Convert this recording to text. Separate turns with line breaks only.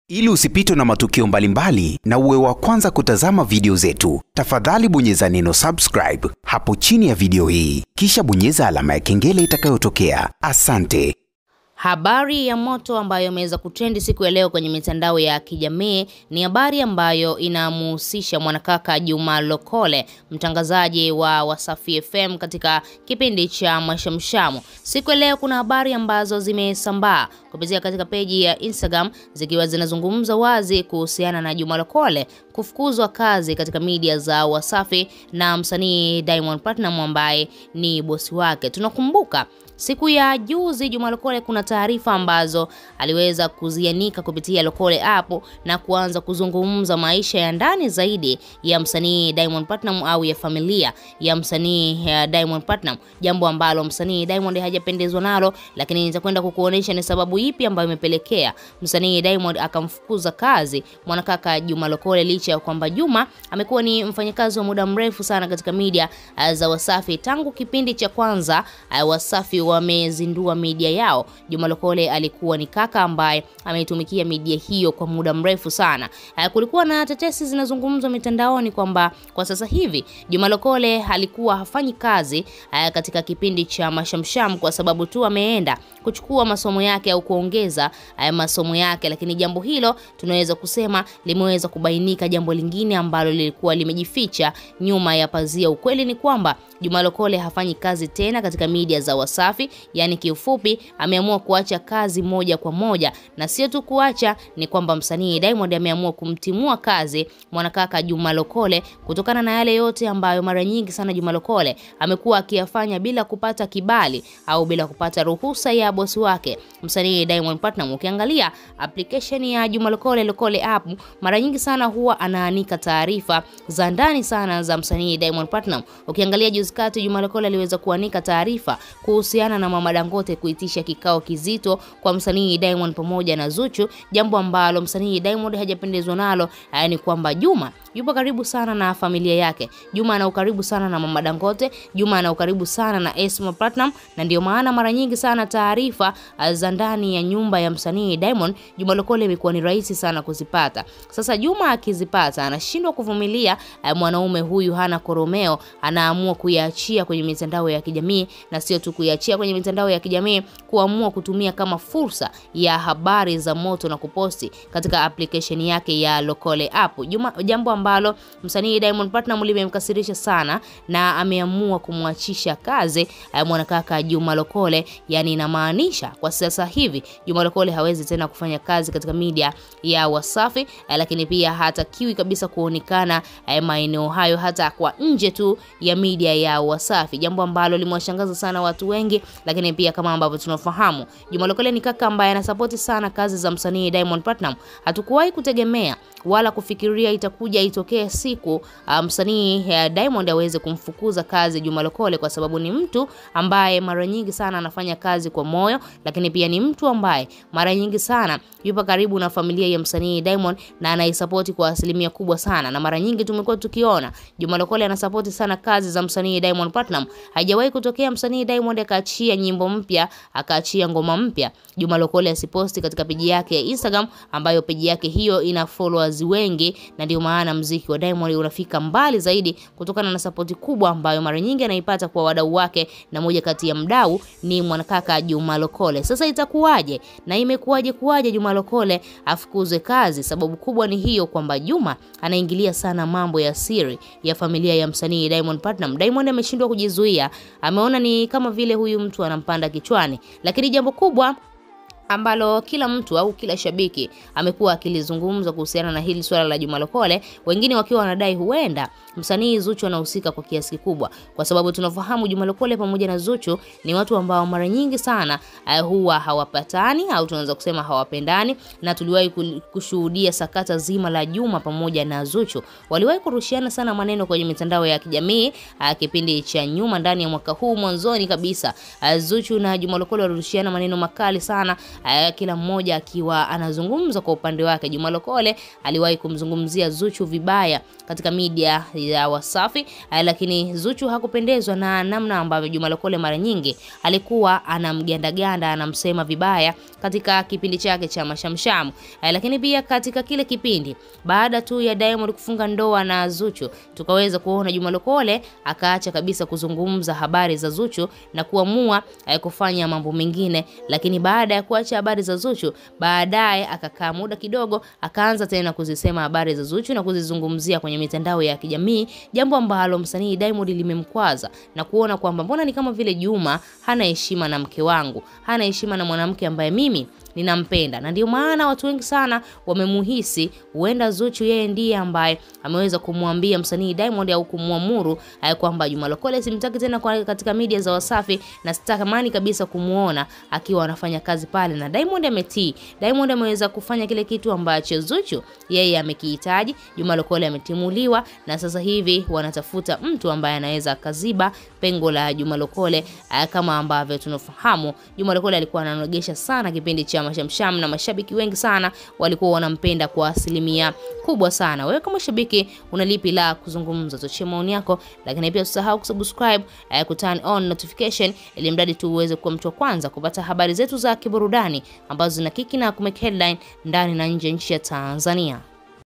Ili usipitwe na matukio mbalimbali na uwe wa kwanza kutazama video zetu, tafadhali bonyeza neno subscribe hapo chini ya video hii, kisha bonyeza alama ya kengele itakayotokea. Asante.
Habari ya moto ambayo imeweza kutrendi siku ya leo kwenye mitandao ya kijamii ni habari ambayo inamhusisha mwanakaka Juma Lokole, mtangazaji wa Wasafi FM katika kipindi cha Mashamshamo. Siku ya leo kuna habari ambazo zimesambaa kupitia katika peji ya Instagram zikiwa zinazungumza wazi kuhusiana na Juma Lokole kufukuzwa kazi katika media za Wasafi na msanii Diamond Platnumz ambaye ni bosi wake. Tunakumbuka siku ya juzi Juma Lokole kuna taarifa ambazo aliweza kuzianika kupitia Lokole app na kuanza kuzungumza maisha ya ndani zaidi ya msanii Diamond Platnumz au ya familia ya msanii Diamond Platnumz, jambo ambalo msanii Diamond hajapendezwa nalo, lakini nitakwenda kukuonesha ni sababu ipi ambayo imepelekea msanii Diamond akamfukuza kazi mwanakaka Juma Lokole, licha ya kwamba Juma amekuwa ni mfanyakazi wa muda mrefu sana katika media za Wasafi. Tangu kipindi cha kwanza Wasafi wamezindua media yao, Juma Lokole alikuwa ni kaka ambaye ameitumikia media hiyo kwa muda mrefu sana. Kulikuwa na tetesi zinazungumzwa mitandaoni kwamba kwa sasa hivi Juma Lokole alikuwa hafanyi kazi katika kipindi cha Mashamsham kwa sababu tu ameenda kuchukua masomo yake au kuongeza masomo yake, lakini jambo hilo tunaweza kusema limeweza kubainika jambo lingine ambalo lilikuwa limejificha nyuma ya pazia. Ukweli ni kwamba Juma Lokole hafanyi kazi tena katika media za Wasafi, yani kiufupi ameamua kuacha kazi moja kwa moja, na sio tu kuacha, ni kwamba msanii Diamond ameamua kumtimua kazi mwanakaka Juma Lokole kutokana na yale yote ambayo mara nyingi sana Juma Lokole amekuwa akiyafanya bila kupata kibali au bila kupata ruhusa ya bosi wake msanii Diamond Platnumz. Ukiangalia application ya Juma Lokole, Lokole app, mara nyingi sana huwa anaanika taarifa za ndani sana za msanii Diamond Platnumz. Ukiangalia juzi kati Juma Lokole aliweza kuanika taarifa kuhusiana na Mama Dangote kuitisha kikao kizito kwa msanii Diamond pamoja na Zuchu, jambo ambalo msanii Diamond hajapendezwa nalo. Yaani kwamba Juma yupo karibu sana na familia yake, Juma ana ukaribu sana na Mama Dangote, Juma ana ukaribu sana na Esma Platnumz, na ndio maana mara nyingi sana taarifa za ndani ya nyumba ya msanii Diamond Juma Lokole imekuwa ni rahisi sana kuzipata. Sasa Juma akizipata anashindwa kuvumilia, mwanaume huyu hana koromeo, anaamua kuiachia kwenye mitandao ya kijamii, na sio tu kuiachia kwenye mitandao ya kijamii, kuamua kutumia kama fursa ya habari za moto na kuposti katika application yake ya Lokole app, jambo ambalo msanii Diamond Platnumz limemkasirisha sana na ameamua kumwachisha kazi mwanakaka Juma Lokole. Yani inamaanisha kwa sasa hivi Juma Lokole hawezi tena kufanya kazi katika media ya Wasafi, lakini pia hatakiwi kabisa kuonekana maeneo hayo hata kwa nje tu ya media ya Wasafi, jambo ambalo limewashangaza sana watu wengi. Lakini pia kama ambavyo tunafahamu, Juma Lokole ni kaka ambaye anasapoti sana kazi za msanii Diamond Platnumz. Hatukuwahi kutegemea wala kufikiria itakuja itokee siku msanii Diamond aweze kumfukuza kazi Juma Lokole, kwa sababu ni mtu ambaye mara nyingi sana anafanya kazi kwa moyo, lakini pia ni mtu ambaye mara nyingi sana yupo karibu na familia ya msanii Diamond na anaisapoti kwa asilimia kubwa sana. Na mara nyingi tumekuwa tukiona Juma Lokole anasapoti sana kazi za msanii Diamond Platnumz. Haijawahi kutokea msanii Diamond akaachia nyimbo mpya, akaachia ngoma mpya, Juma Lokole asiposti katika peji yake ya Instagram, ambayo peji yake hiyo ina followers wengi, na ndio maana muziki wa Diamond unafika mbali zaidi kutokana na support kubwa ambayo mara nyingi anaipata kwa wadau wake, na moja kati ya mdau ni mwanakaka Juma Lokole. Sasa itakuwaje na imekuwaje Juma Lokole afukuzwe kazi? Sababu kubwa ni hiyo kwamba Juma anaingilia sana mambo ya siri ya familia ya msanii Diamond Platnumz. Diamond ameshindwa kujizuia, ameona ni kama vile huyu mtu anampanda kichwani. Lakini jambo kubwa ambalo kila mtu au kila shabiki amekuwa akilizungumza kuhusiana na hili swala la Juma Lokole, wengine wakiwa wanadai huenda msanii Zuchu anahusika kwa kiasi kikubwa, kwa sababu tunafahamu Juma Lokole pamoja na Zuchu ni watu ambao mara nyingi sana huwa hawapatani au tunaweza kusema hawapendani, na tuliwahi kushuhudia sakata zima la Juma pamoja na Zuchu. Waliwahi kurushiana sana maneno kwenye mitandao ya kijamii kipindi cha nyuma ndani ya mwaka huu mwanzoni kabisa. Zuchu na Juma Lokole walirushiana maneno makali sana kila mmoja akiwa anazungumza kwa upande wake. Juma Lokole aliwahi kumzungumzia Zuchu vibaya katika media ya Wasafi, lakini Zuchu hakupendezwa na namna ambavyo Juma Lokole mara nyingi alikuwa anamgandaganda, anamsema vibaya katika kipindi chake cha Mashamsham. Lakini pia katika kile kipindi baada tu ya Diamond kufunga ndoa na Zuchu, tukaweza kuona Juma Lokole akaacha kabisa kuzungumza habari za Zuchu na kuamua kufanya mambo mengine. Lakini baada ya kuacha habari za Zuchu, baadaye akakaa muda kidogo, akaanza tena kuzisema habari za Zuchu na kuzizungumzia kwenye mitandao ya kijamii, jambo ambalo msanii Diamond limemkwaza na kuona kwamba mbona ni kama vile Juma hana heshima na mke wangu, hana heshima na mwanamke ambaye mimi ninampenda. Na ndio maana watu wengi sana wamemuhisi huenda Zuchu yeye ndiye ambaye ameweza kumwambia msanii Diamond au kumuamuru kwamba Juma Lokole simtaki tena katika media za Wasafi na sitakamani kabisa kumuona akiwa anafanya kazi pale. Na Diamond ametii. Diamond ameweza kufanya kile kitu ambacho Zuchu yeye amekihitaji. Juma Lokole ametimuliwa na sasa hivi wanatafuta mtu ambaye anaweza kaziba pengo la Juma Lokole. Kama ambavyo tunafahamu, Juma Lokole alikuwa ananogesha sana kipindi cha Mashamsham na mashabiki wengi sana walikuwa wanampenda kwa asilimia kubwa sana. Wewe kama shabiki unalipi la kuzungumza? Toa maoni yako, lakini pia usisahau kusubscribe, turn on notification ili mradi tu uweze kuwa mtu wa kwanza kupata habari zetu za kiburudani ambazo zinakiki na kumake headline ndani na nje nchi ya Tanzania.